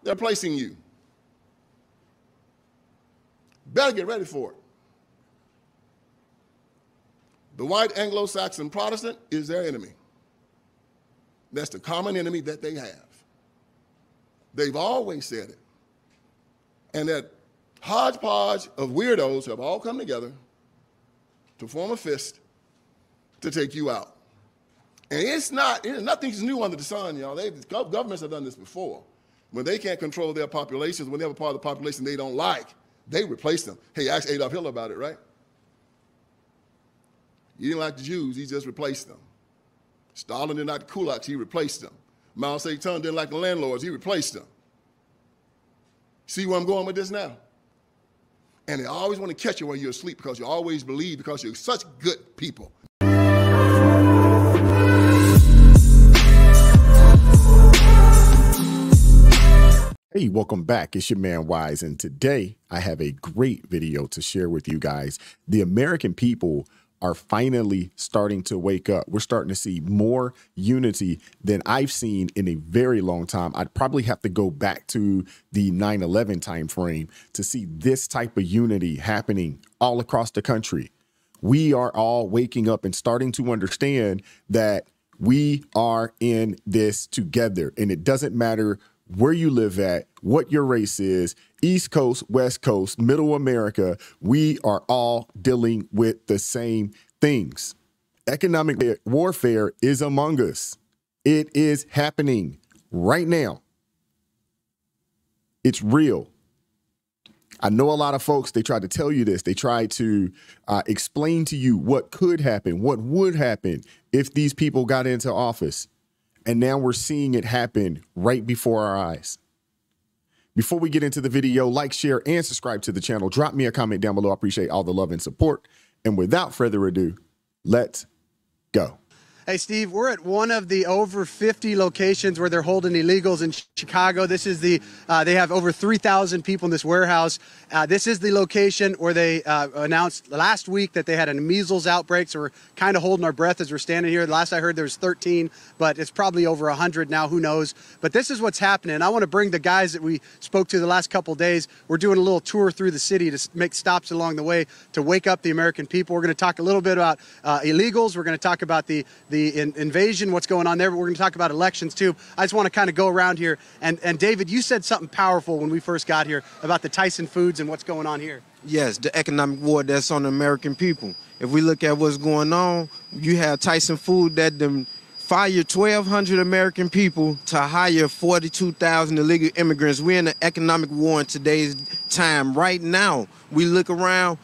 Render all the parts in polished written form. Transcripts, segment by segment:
they're placing you. Better get ready for it. The white Anglo-Saxon Protestant is their enemy. That's the common enemy that they have. They've always said it. And that hodgepodge of weirdos have all come together to form a fist to take you out. And nothing's new under the sun, y'all. Governments have done this before. When they can't control their populations, when they have a part of the population they don't like, they replace them. Hey, ask Adolf Hitler about it, right? He didn't like the Jews, he just replaced them. Stalin didn't like the kulaks, he replaced them. Mao Zedong didn't like the landlords, he replaced them. See where I'm going with this now? And they always want to catch you when you're asleep because you always believe because you're such good people. Hey, welcome back. It's your man Wise, and today I have a great video to share with you guys. The American people are finally starting to wake up. We're starting to see more unity than I've seen in a very long time. I'd probably have to go back to the 9/11 time frame to see this type of unity happening all across the country. We are all waking up and starting to understand that we are in this together, and it doesn't matter where you live at, what your race is, East Coast, West Coast, Middle America, we are all dealing with the same things. Economic warfare is among us. It is happening right now. It's real. I know a lot of folks, they try to tell you this. They try to explain to you what could happen, what would happen if these people got into office. And now we're seeing it happen right before our eyes. Before we get into the video, like, share, and subscribe to the channel. Drop me a comment down below. I appreciate all the love and support. And without further ado, let's go. Hey, Steve, we're at one of the over 50 locations where they're holding illegals in Chicago. This is the, they have over 3,000 people in this warehouse. This is the location where they announced last week that they had a measles outbreak. So we're kind of holding our breath as we're standing here. Last I heard there was 13, but it's probably over 100 now, who knows. But this is what's happening. I want to bring the guys that we spoke to the last couple of days. We're doing a little tour through the city to make stops along the way to wake up the American people. We're going to talk a little bit about illegals. We're going to talk about the invasion, what's going on there, but we're going to talk about elections too. I just want to kind of go around here. And David, you said something powerful when we first got here about the Tyson Foods and what's going on here. Yes, the economic war that's on the American people. If we look at what's going on, you have Tyson Food that them fire 1,200 American people to hire 42,000 illegal immigrants. We're in an economic war in today's time. Right now, we look around,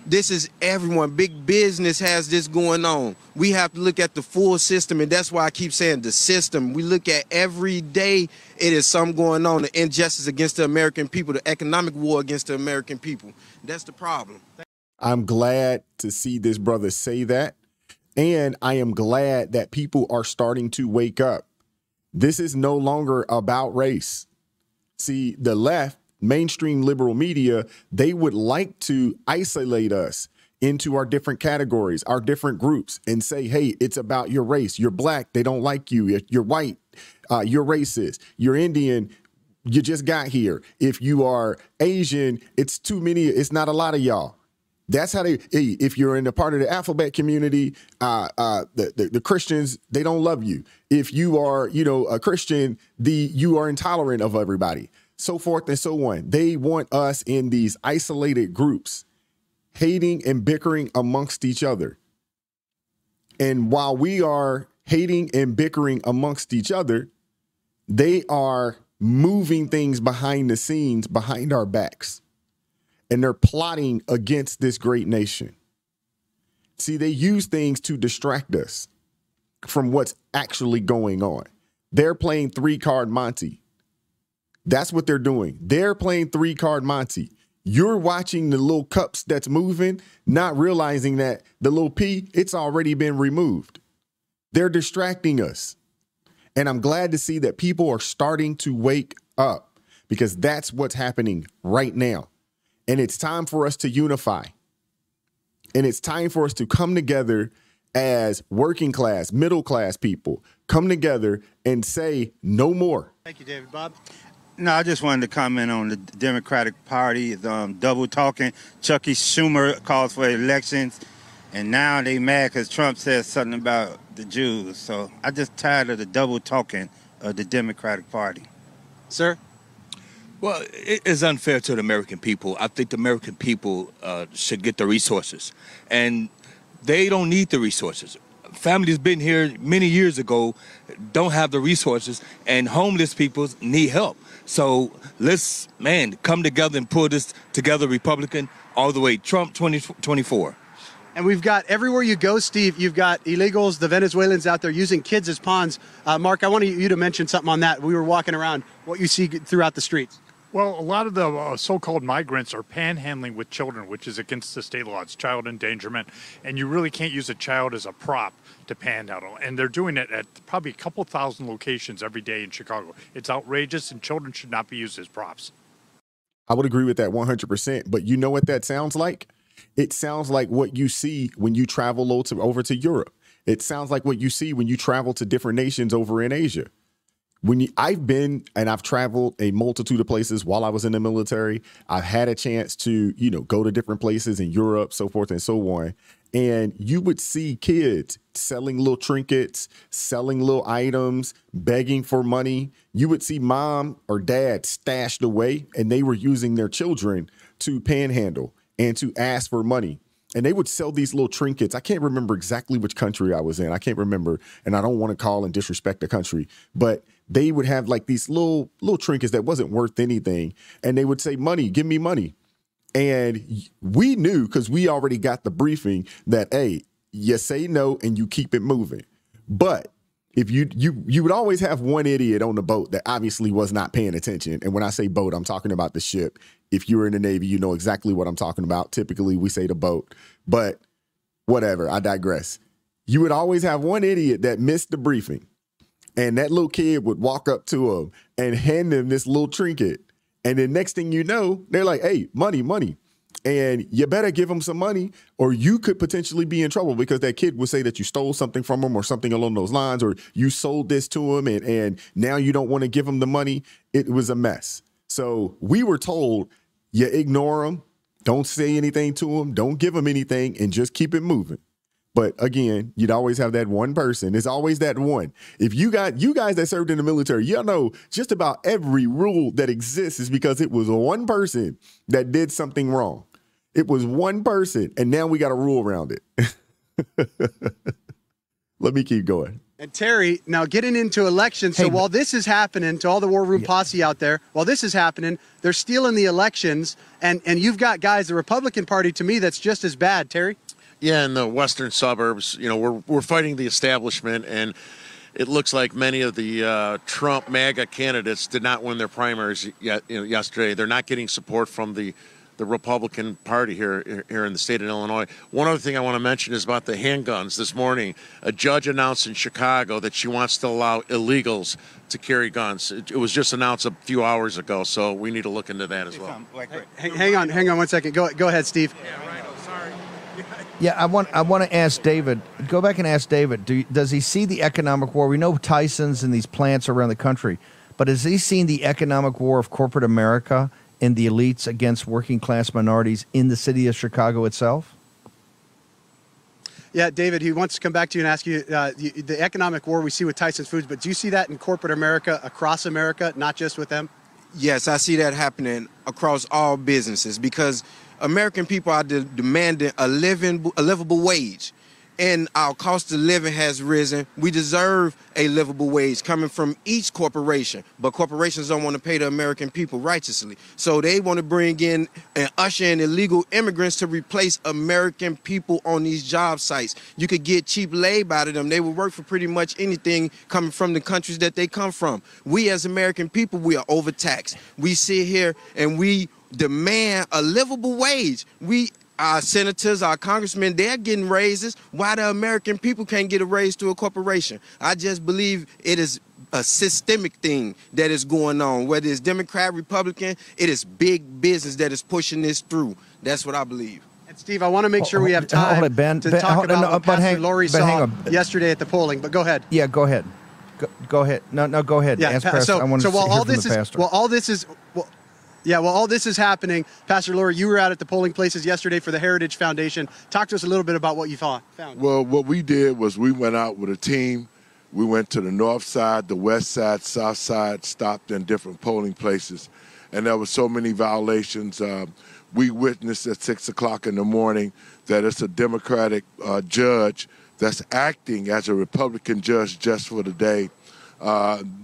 this is everyone. Big business has this going on. We have to look at the full system, and that's why I keep saying the system. We look at every day, it is something going on, the injustice against the American people, the economic war against the American people. That's the problem. I'm glad to see this brother say that, and I am glad that people are starting to wake up. This is no longer about race. See, the left, mainstream liberal media, they would like to isolate us into our different categories, our different groups, and say, hey, it's about your race. You're black, they don't like you. If you're white, you're racist. You're Indian, you just got here. If you are Asian, it's too many, it's not a lot of y'all. That's how they, hey, if you're in a part of the alphabet community, the Christians, they don't love you. If you are, a Christian, you are intolerant of everybody. So forth and so on. They want us in these isolated groups, hating and bickering amongst each other. And while we are hating and bickering amongst each other, they are moving things behind the scenes, behind our backs. And they're plotting against this great nation. See, they use things to distract us from what's actually going on. They're playing three-card Monty. That's what they're doing. They're playing three-card Monty. You're watching the little cups that's moving, not realizing that the little P, it's already been removed. They're distracting us. And I'm glad to see that people are starting to wake up because that's what's happening right now. And it's time for us to unify. And it's time for us to come together as working class, middle class people, come together and say no more. Thank you, David. Bob? No, I just wanted to comment on the Democratic Party double talking. Chucky Schumer calls for elections, and now they mad because Trump says something about the Jews. So I just tired of the double talking of the Democratic Party. Sir? Well, it is unfair to the American people. I think the American people should get the resources, and they don't need the resources. Families been here many years ago, don't have the resources, and homeless people need help. So let's, come together and pull this together, Republican, all the way, Trump 2024. And we've got, everywhere you go, Steve, you've got illegals, the Venezuelans out there using kids as pawns. Mark, I wanted you to mention something on that. We were walking around, what you see throughout the streets. Well, a lot of the so-called migrants are panhandling with children, which is against the state law. It's child endangerment, and you really can't use a child as a prop to panhandle. And they're doing it at probably a couple thousand locations every day in Chicago. It's outrageous, and children should not be used as props. I would agree with that 100%. But you know what that sounds like? It sounds like what you see when you travel over to Europe. It sounds like what you see when you travel to different nations over in Asia. I've been and I've traveled a multitude of places while I was in the military. I've had a chance to, go to different places in Europe, so forth and so on. And you would see kids selling little trinkets, selling little items, begging for money. You would see mom or dad stashed away, and they were using their children to panhandle and to ask for money. And they would sell these little trinkets. I can't remember exactly which country I was in. I can't remember, and I don't want to call and disrespect the country, but they would have like these little trinkets that wasn't worth anything. And they would say, money, give me money. And we knew, because we already got the briefing, that, hey, you say no and you keep it moving. But if you would always have one idiot on the boat that obviously was not paying attention. And when I say boat, I'm talking about the ship. If you're in the Navy, you know exactly what I'm talking about. Typically, we say the boat. But whatever, I digress. You would always have one idiot that missed the briefing. And that little kid would walk up to him and hand him this little trinket. And then next thing you know, they're like, hey, money, money. And you better give them some money, or you could potentially be in trouble, because that kid would say that you stole something from them or something along those lines, or you sold this to him and now you don't want to give them the money. It was a mess. So we were told, you ignore them, don't say anything to them, don't give them anything, and just keep it moving. But again, you'd always have that one person. It's always that one. If you guys that served in the military, you know just about every rule that exists is because it was one person that did something wrong. It was one person, and now we got a rule around it. Let me keep going. And Terry, now getting into elections, so while this is happening, to all the War Room posse out there, while this is happening, they're stealing the elections, and you've got guys, the Republican Party, to me, that's just as bad. Terry? Yeah, in the western suburbs, we're fighting the establishment, and it looks like many of the Trump MAGA candidates did not win their primaries yesterday. They're not getting support from the Republican Party here in the state of Illinois. One other thing I want to mention is about the handguns. This morning, a judge announced in Chicago that she wants to allow illegals to carry guns. It was just announced a few hours ago, so we need to look into that as well. Hang on 1 second. Go ahead, Steve. Yeah, right. Oh, sorry. Yeah, I want to ask David. Go back and ask David. Does he see the economic war? We know Tyson's and these plants around the country, but has he seen the economic war of corporate America and the elites against working class minorities in the city of Chicago itself? Yeah, David, he wants to come back to you and ask you the economic war we see with Tyson's Foods, but do you see that in corporate America, across America, not just with them? Yes, I see that happening across all businesses, because American people are demanding a livable wage, and our cost of living has risen. We deserve a livable wage coming from each corporation, but corporations don't want to pay the American people righteously. So they want to bring in and usher in illegal immigrants to replace American people on these job sites. You could get cheap labor out of them. They would work for pretty much anything coming from the countries that they come from. We as American people, we are overtaxed. We sit here and we demand a livable wage. Our senators, our congressmen, they're getting raises. Why the American people can't get a raise to a corporation? I just believe it is a systemic thing that is going on. Whether it's Democrat, Republican, it is big business that is pushing this through. That's what I believe. And Steve, I want to make sure we have time to talk about what Pastor Lori saw yesterday at the polling, but go ahead. Yeah, go ahead. Go ahead. No, go ahead. Yeah. Ask Pastor. I want to while hear all from this the is pastor. while all this is while all this is happening, Pastor Laura, you were out at the polling places yesterday for the Heritage Foundation. Talk to us a little bit about what you found. Well, what we did was we went out with a team. We went to the north side, the west side, south side, stopped in different polling places, and there were so many violations. We witnessed at 6 o'clock in the morning that it's a Democratic judge that's acting as a Republican judge just for the day.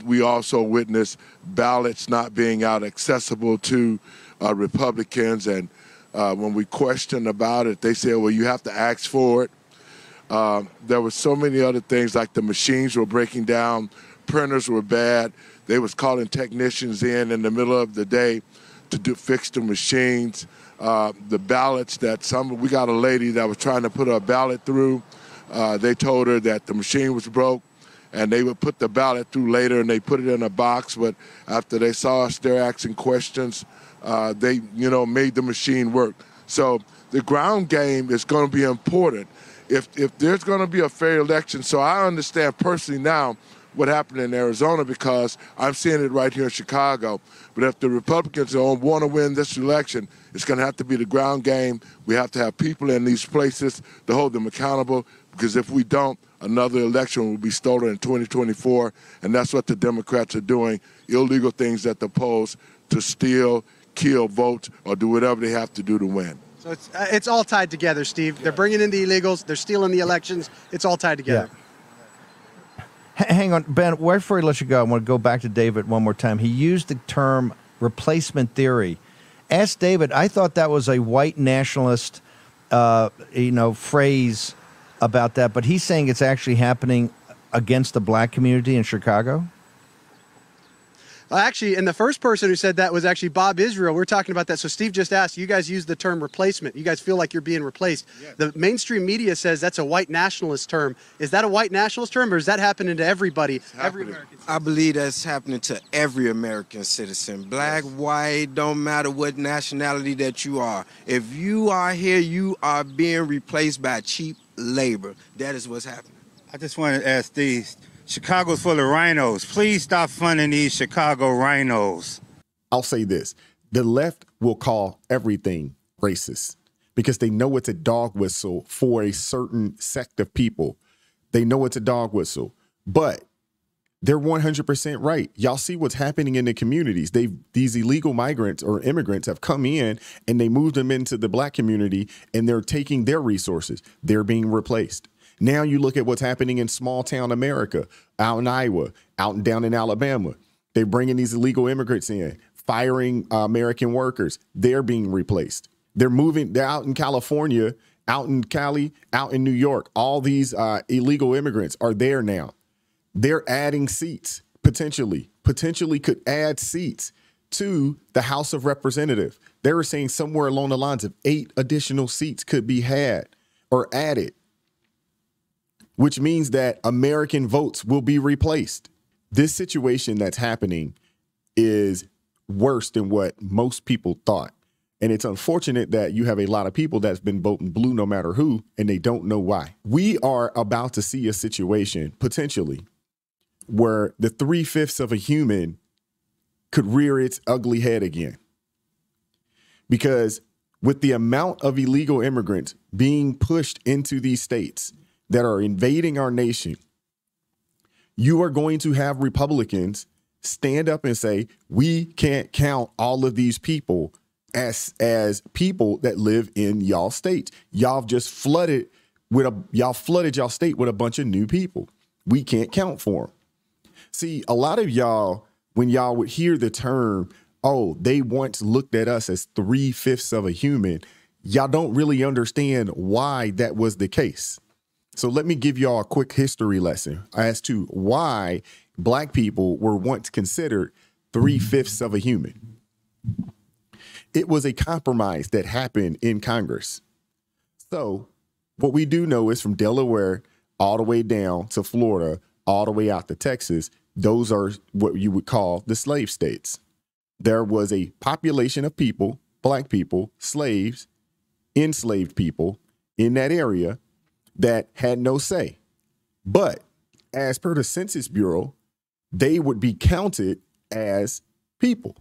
We also witnessed ballots not being out accessible to Republicans, and when we questioned about it, they said, well, you have to ask for it. There were so many other things, like the machines were breaking down, printers were bad. They was calling technicians in the middle of the day to fix the machines. The ballots that we got a lady that was trying to put a ballot through. They told her that the machine was broke, and they would put the ballot through later, and they put it in a box. But after they saw us there asking questions, they, made the machine work. So the ground game is going to be important if there's going to be a fair election. So I understand personally now what happened in Arizona, because I'm seeing it right here in Chicago. But if the Republicans want to win this election, it's going to have to be the ground game. We have to have people in these places to hold them accountable, because if we don't, another election will be stolen in 2024, and that's what the Democrats are doing, illegal things at the polls to steal, kill votes, or do whatever they have to do to win. So it's all tied together, Steve. Yeah. They're bringing in the illegals. They're stealing the elections. It's all tied together. Yeah. Hang on, Ben, before he lets you go, I want to go back to David one more time. He used the term replacement theory. Ask David, I thought that was a white nationalist, phrase about that, but he's saying it's actually happening against the black community in Chicago? Actually, and the first person who said that was actually Bob Israel. We're talking about that. So Steve just asked, you guys use the term replacement. You guys feel like you're being replaced. Yes. The mainstream media says that's a white nationalist term. Is that a white nationalist term, or is that happening to everybody, every American citizen? I believe that's happening to every American citizen. Black, white, don't matter what nationality that you are. If you are here, you are being replaced by cheap labor. That is what's happening. I just want to ask these. Chicago's full of rhinos. Please stop funding these Chicago rhinos. I'll say this. The left will call everything racist because they know it's a dog whistle for a certain sect of people. They know it's a dog whistle, but they're 100% right. Y'all see what's happening in the communities. These illegal migrants or immigrants have come in and they moved them into the black community, and they're taking their resources. They're being replaced. Now you look at what's happening in small town America, out in Iowa, out and down in Alabama. They're bringing these illegal immigrants in, firing American workers. They're being replaced. They're out in California, out in Cali, out in New York. All these illegal immigrants are there now. They're adding seats, potentially could add seats to the House of Representatives. They were saying somewhere along the lines of 8 additional seats could be had or added, which means that American votes will be replaced. This situation that's happening is worse than what most people thought. And it's unfortunate that you have a lot of people that's been voting blue no matter who, and they don't know why. We are about to see a situation, potentially, where the 3/5 of a human could rear its ugly head again. Because with the amount of illegal immigrants being pushed into these states that are invading our nation, you are going to have Republicans stand up and say, we can't count all of these people as people that live in y'all states. Y'all just flooded y'all state with a bunch of new people. We can't count for them. See, a lot of y'all, when y'all would hear the term, oh, they once looked at us as 3/5 of a human, y'all don't really understand why that was the case. So let me give y'all a quick history lesson as to why black people were once considered 3/5 of a human. It was a compromise that happened in Congress. So what we do know is from Delaware all the way down to Florida, all the way out to Texas, those are what you would call the slave states. There was a population of people, black people, slaves, enslaved people in that area that had no say. But as per the Census Bureau, they would be counted as people.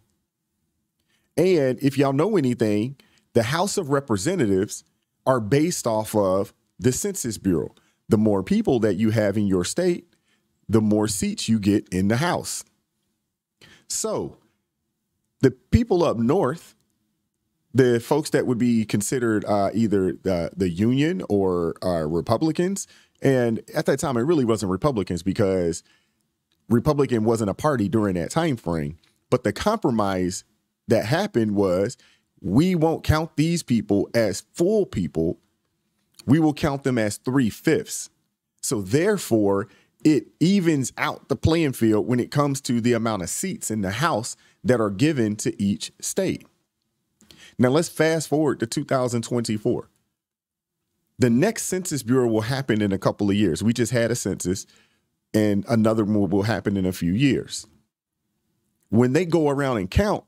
And if y'all know anything, the House of Representatives are based off of the Census Bureau. The more people that you have in your state, the more seats you get in the House. So the people up north, the folks that would be considered either the Union or Republicans, and at that time it really wasn't Republicans because Republican wasn't a party during that time frame. But the compromise that happened was we won't count these people as full people. We will count them as 3/5. So therefore, it evens out the playing field when it comes to the amount of seats in the House that are given to each state. Now let's fast forward to 2024. The next Census Bureau will happen in a couple of years. We just had a census, and another one will happen in a few years. When they go around and count,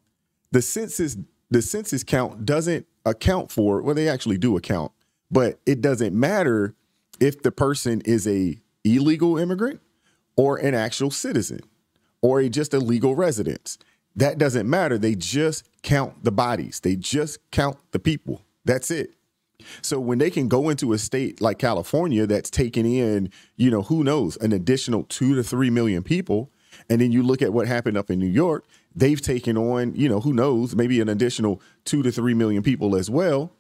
the census count doesn't account for, well, they actually do account, but it doesn't matter if the person is a illegal immigrant or an actual citizen or just a legal resident. That doesn't matter. They just count the bodies. They just count the people. That's it. So when they can go into a state like California that's taking in, who knows, an additional 2 to 3 million people, and then you look at what happened up in New York, they've taken on, who knows, maybe an additional 2 to 3 million people as well.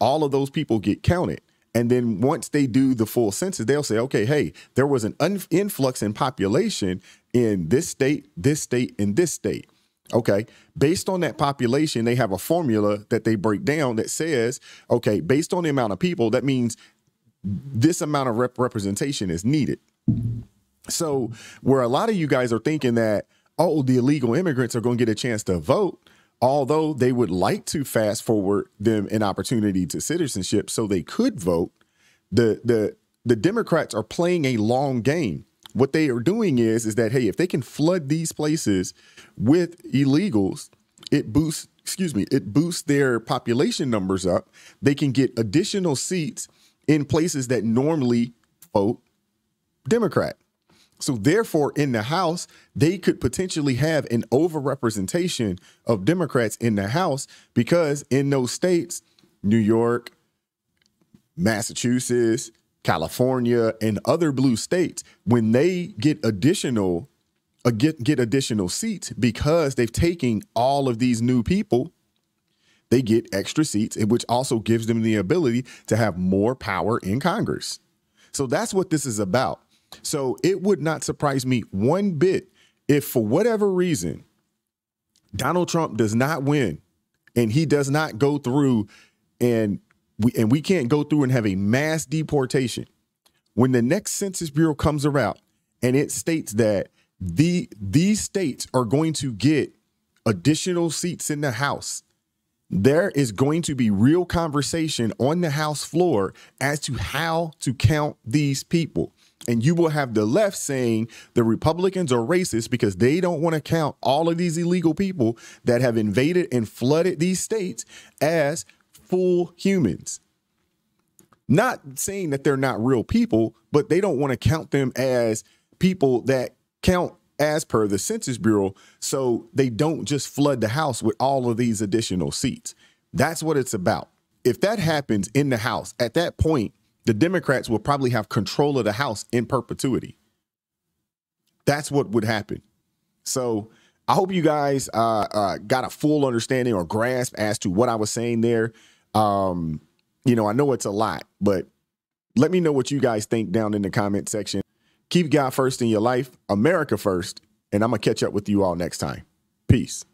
All of those people get counted. And then once they do the full census, they'll say, okay, hey, there was an influx in population in this state, and this state. Okay, based on that population, they have a formula that they break down that says, okay, based on the amount of people, that means this amount of representation is needed. So where a lot of you guys are thinking that, oh, the illegal immigrants are going to get a chance to vote, although they would like to fast forward them an opportunity to citizenship so they could vote, the Democrats are playing a long game. What they are doing is that, hey, if they can flood these places with illegals, it boosts their population numbers up. They can get additional seats in places that normally vote Democrat. So therefore, in the House, they could potentially have an overrepresentation of Democrats in the House because in those states, New York, Massachusetts, California, and other blue states, when they get additional seats because they've taken all of these new people, they get extra seats, which also gives them the ability to have more power in Congress. So that's what this is about. So it would not surprise me one bit if, for whatever reason, Donald Trump does not win and he does not go through and we can't go through and have a mass deportation. When the next Census Bureau comes around and it states that these states are going to get additional seats in the House, there is going to be real conversation on the House floor as to how to count these people. And you will have the left saying the Republicans are racist because they don't want to count all of these illegal people that have invaded and flooded these states as full humans. Not saying that they're not real people, but they don't want to count them as people that count as per the Census Bureau, so they don't just flood the House with all of these additional seats. That's what it's about. If that happens in the House, at that point, the Democrats will probably have control of the House in perpetuity. That's what would happen. So I hope you guys got a full understanding or grasp as to what I was saying there. I know it's a lot, but let me know what you guys think down in the comment section. Keep God first in your life, America first, and I'm going to catch up with you all next time. Peace.